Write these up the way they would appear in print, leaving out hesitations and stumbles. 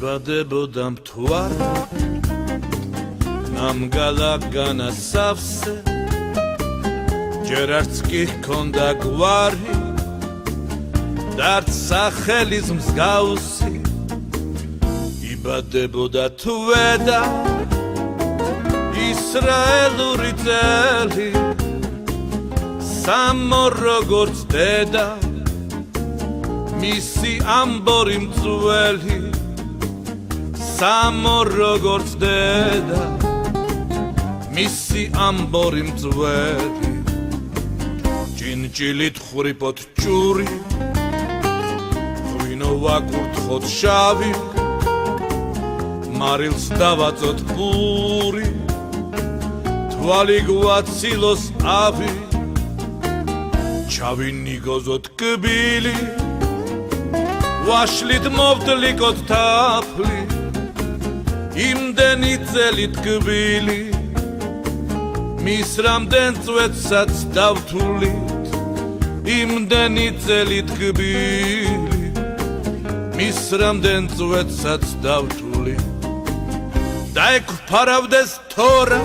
იბადებოდა მთვარე ნამგალაგანა სავსე ჯერ არც კი ჰქონდა გვარი და არც სახელის მსგავსი იბადებოდა თვედა ისრაელური წელი სამო როგორც დედა მისი ამბორი მძველი სამო როგორც დედა მისი ამბორი მძველი ჭინჭილით ხვრიფოთ ჭური ღვინო ვაკურთხოთ შავი მარილს დავაწოთ პური თვალი გვაცილოს ავი ჩავინიგოზოთ კბილი ვაშლით მოვდლიკოთ თაფლი იმდენი წელი ტკბილი მის რამდენ წვეთსაც დავთვლით იმდენი წელი ტკბილი მის რამდენ წვეთსაც დავთვლით დაექვფარავდეს თორა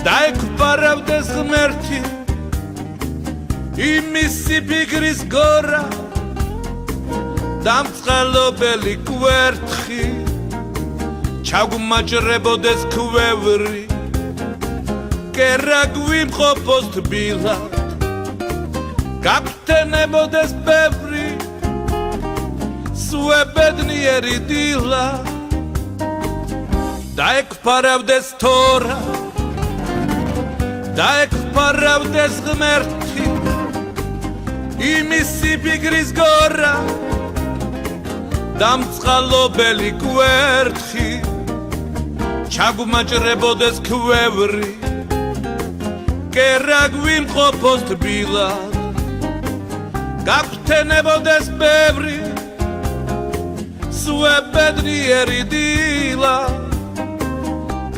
დაექვფარავდეს ღმერთი იმისი ფიგრის გორა დამწყალობელი კვერთხი ჩაგუმაჭრებოდეს ქვევრი კერა გვიმყოფოს თბილად გაგტენებოდეს ბევრი სვებედნიერი დილა დაექვფარავდეს თორა დაექვფარავდეს ღმერთი იმისი ფიგრის გორა დამწყალობელი კვერთხი ჩაგუმაჭრებოდეს ქვევრი კერა გვიმყოფოს თბილად გაგტენებოდეს ბევრი სვებედნიერი დილა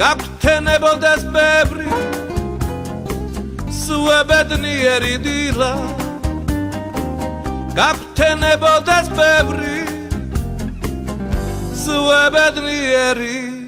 გაგტენებოდეს ბევრი სვებედნიერი დილა გაგტენებოდეს ბევრი სვებედნიერი